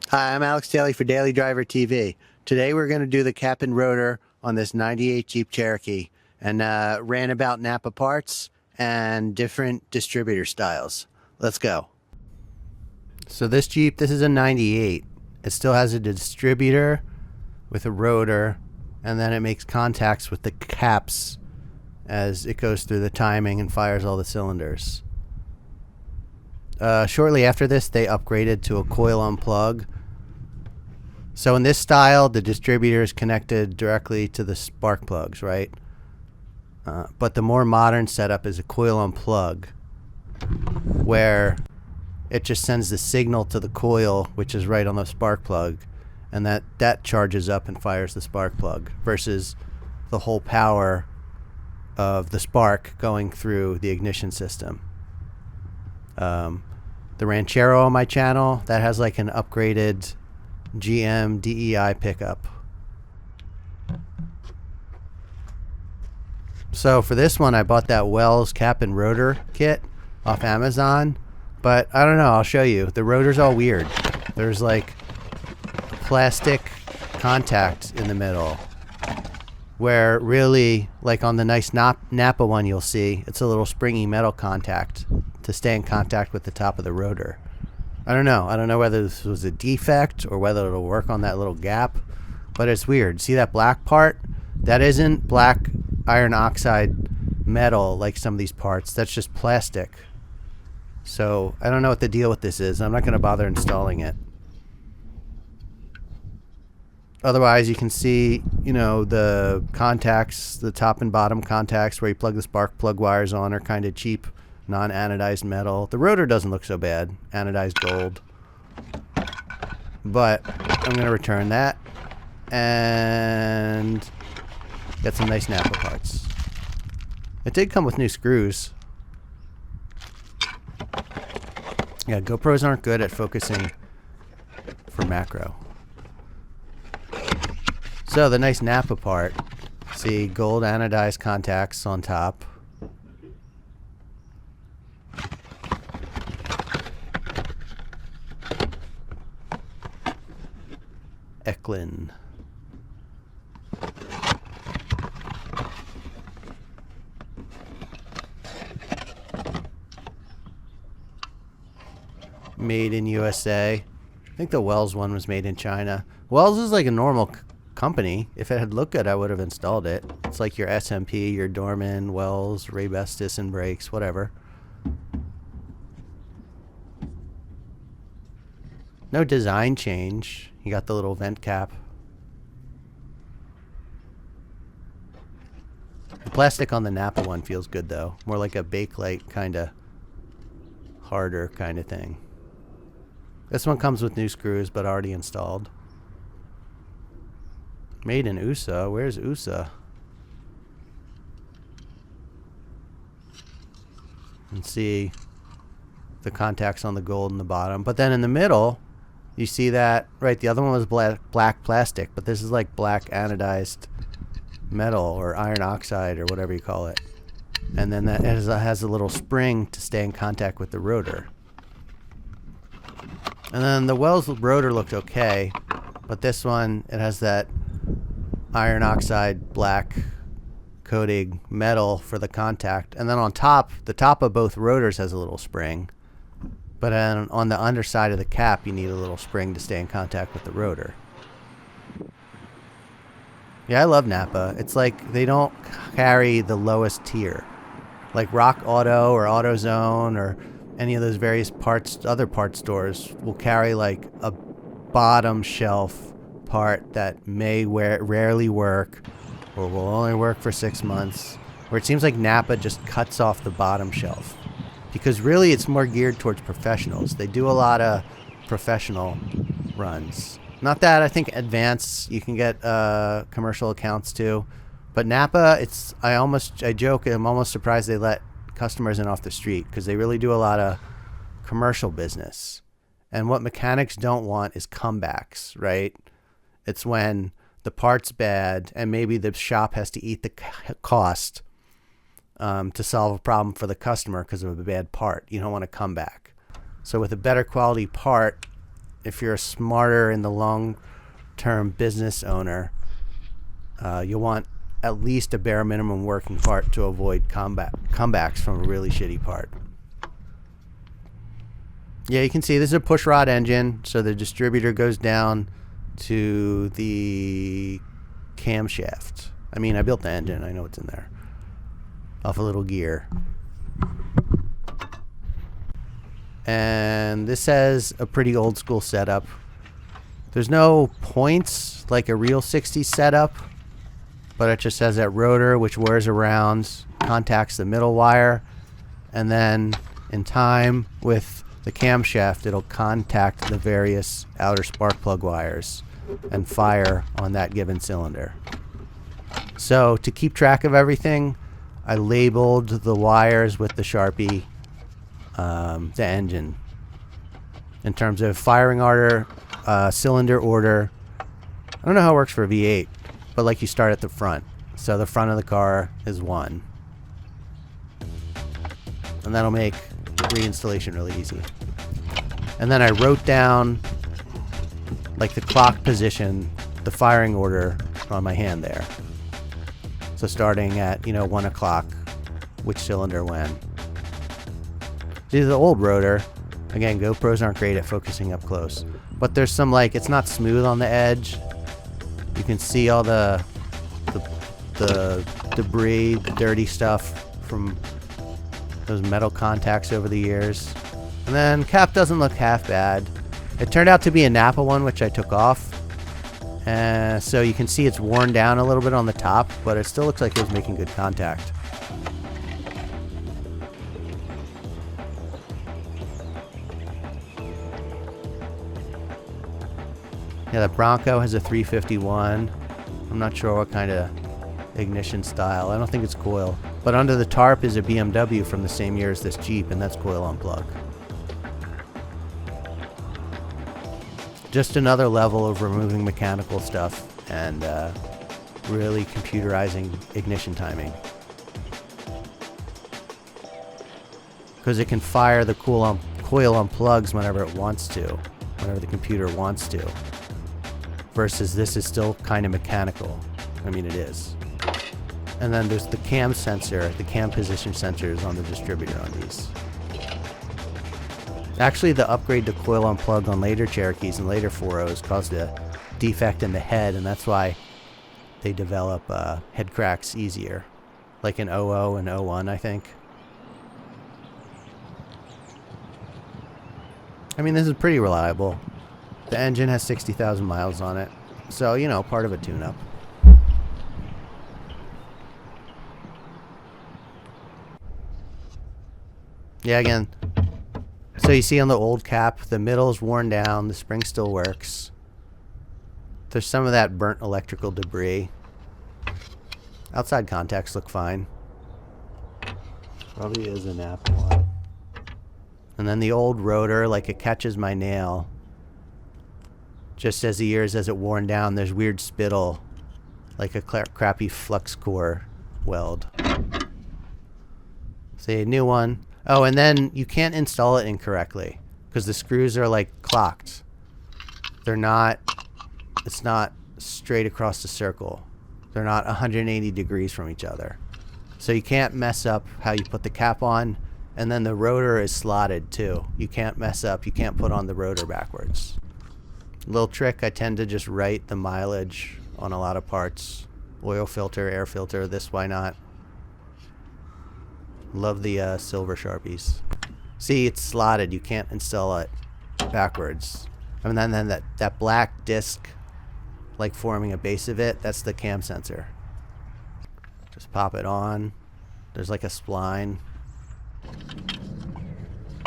Hi, I'm Alex Daly for Daily Driver TV. Today we're going to do the cap and rotor on this 98 Jeep Cherokee and ran about NAPA parts and different distributor styles. Let's go. So this Jeep, this is a 98. It still has a distributor with a rotor, and then it makes contacts with the caps as it goes through the timing and fires all the cylinders. Shortly after this, they upgraded to a coil on plug. So in this style, the distributor is connected directly to the spark plugs, right? But the more modern setup is a coil on plug, where it just sends the signal to the coil, which is right on the spark plug, and that charges up and fires the spark plug, versus the whole power of the spark going through the ignition system. The Ranchero on my channel, that has like an upgraded GM DEI pickup. So for this one, I bought that Wells cap and rotor kit off Amazon, but I don't know, I'll show you. The rotor's all weird. There's like plastic contact in the middle, where really, like on the nice NAPA one you'll see, it's a little springy metal contact to stay in contact with the top of the rotor. I don't know whether this was a defect or whether it'll work on that little gap, but it's weird. See that black part? That isn't black iron oxide metal like some of these parts. That's just plastic. So I don't know what the deal with this is. I'm not going to bother installing it. Otherwise, you can see, you know, the contacts, the top and bottom contacts where you plug the spark plug wires on are kind of cheap, non-anodized metal. The rotor doesn't look so bad, anodized gold. But I'm going to return that and get some nice NAPA parts. It did come with new screws. Yeah, GoPros aren't good at focusing for macro. So the nice NAPA part, see gold anodized contacts on top. LYNNE. Made in USA. I think the Wells one was made in China. Wells is like a normal company. If it had looked good, I would have installed it. It's like your SMP, your Dorman, Wells, Regapped disc and brakes, whatever. No design change. You got the little vent cap. The plastic on the NAPA one feels good though. More like a Bakelite kind of harder kind of thing. This one comes with new screws but already installed. Made in USA. Where's USA? And see the contacts on the gold in the bottom. But then in the middle, you see that, right, the other one was black plastic, but this is like black anodized metal or iron oxide or whatever you call it. And then that has a little spring to stay in contact with the rotor. And then the Wells rotor looked okay, but this one, it has that iron oxide black coating metal for the contact. And then on top, the top of both rotors has a little spring. But on the underside of the cap, you need a little spring to stay in contact with the rotor. Yeah, I love NAPA. It's like they don't carry the lowest tier. Like Rock Auto or AutoZone or any of those various parts, other part stores will carry like a bottom shelf part that may rarely work or will only work for 6 months. Where it seems like NAPA just cuts off the bottom shelf. Because really it's more geared towards professionals. They do a lot of professional runs. Not that I think Advance, you can get commercial accounts too. But NAPA, I joke, I'm almost surprised they let customers in off the street because they really do a lot of commercial business. And what mechanics don't want is comebacks, right? It's when the part's bad and maybe the shop has to eat the cost to solve a problem for the customer because of a bad part. You don't want to come back. So with a better quality part, if you're a smarter in the long-term business owner, you'll want at least a bare minimum working part to avoid comebacks from a really shitty part. Yeah, you can see this is a push rod engine, so the distributor goes down to the camshaft. I mean, I built the engine, I know what's in there. Off a little gear. And this has a pretty old school setup. There's no points like a real 60s setup, but it just has that rotor which whirs around, contacts the middle wire, and then in time with the camshaft it'll contact the various outer spark plug wires and fire on that given cylinder. So to keep track of everything, I labeled the wires with the Sharpie the engine in terms of firing order, cylinder order. I don't know how it works for a V8, but like you start at the front. So the front of the car is 1. And that'll make reinstallation really easy. And then I wrote down like the clock position, the firing order on my hand there. So starting at, 1 o'clock, which cylinder when. See the old rotor, again, GoPros aren't great at focusing up close, but there's some it's not smooth on the edge. You can see all the debris, the dirty stuff from those metal contacts over the years. And then cap doesn't look half bad. It turned out to be a NAPA one, which I took off. So you can see it's worn down a little bit on the top, but it still looks like it was making good contact. Yeah, the Bronco has a 351. I'm not sure what kind of ignition style. I don't think it's coil. But under the tarp is a BMW from the same year as this Jeep, and that's coil on plug. Just another level of removing mechanical stuff and really computerizing ignition timing. Because it can fire the coil on plugs whenever it wants to, whenever the computer wants to. Versus this is still kind of mechanical. I mean, it is. And then there's the cam sensor, the cam position sensors on the distributor on these. Actually, the upgrade to coil on plug on later Cherokees and later 4.0s caused a defect in the head, and that's why they develop head cracks easier. Like in 00 and 01, I think. I mean, this is pretty reliable. The engine has 60,000 miles on it, so, part of a tune-up. Yeah, again, so you see on the old cap, the middle's worn down, the spring still works. There's some of that burnt electrical debris. Outside contacts look fine. Probably is a NAPA one. And then the old rotor, it catches my nail. Just as the years as it worn down, there's weird spittle, like a crappy flux core weld. See, a new one. Oh, and then you can't install it incorrectly because the screws are clocked. They're not, it's not straight across the circle. They're not 180 degrees from each other. So you can't mess up how you put the cap on, and then the rotor is slotted too. You can't mess up, you can't put on the rotor backwards. Little trick, I tend to just write the mileage on a lot of parts. Oil filter, air filter, this, why not? Love the silver Sharpies. See, it's slotted. You can't install it backwards. And then that black disc, forming a base of it, that's the cam sensor. Just pop it on. There's a spline.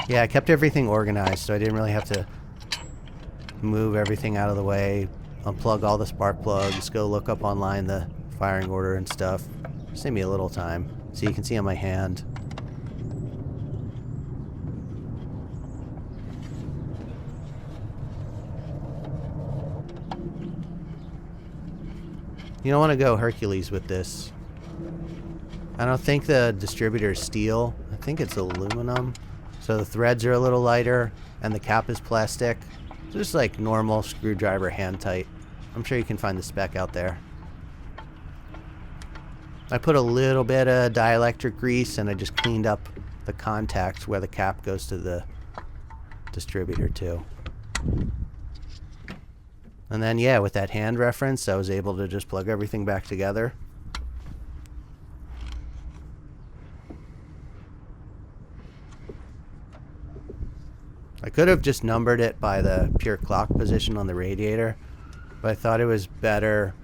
Yeah, I kept everything organized, so I didn't really have to move everything out of the way, unplug all the spark plugs, go look up online the firing order and stuff. Save me a little time. So you can see on my hand. You don't want to go Hercules with this. I don't think the distributor is steel. I think it's aluminum. So the threads are a little lighter and the cap is plastic. Just like normal screwdriver hand tight. I'm sure you can find the spec out there. I put a little bit of dielectric grease and I just cleaned up the contacts where the cap goes to the distributor too. And then yeah, with that hand reference, I was able to just plug everything back together. I could have just numbered it by the pure clock position on the radiator, but I thought it was better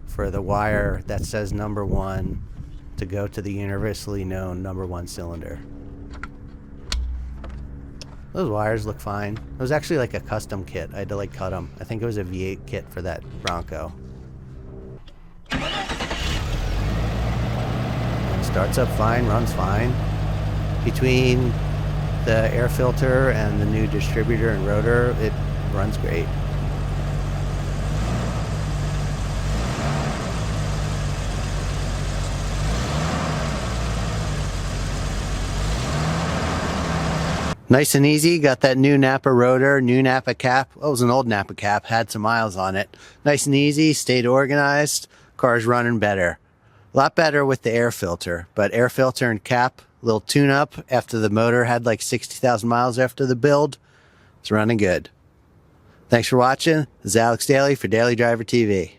for the wire that says number 1 to go to the universally known number 1 cylinder. Those wires look fine. It was actually like a custom kit. I had to like cut them. I think it was a V8 kit for that Bronco. It starts up fine, runs fine. Between the air filter and the new distributor and rotor, it runs great. Nice and easy. Got that new NAPA rotor, new NAPA cap. Oh, it was an old NAPA cap, had some miles on it. Nice and easy, stayed organized. Car's running better. A lot better with the air filter, but air filter and cap, little tune up after the motor had like 60,000 miles after the build. It's running good. Thanks for watching. This is Alex Daly for Daily Driver TV.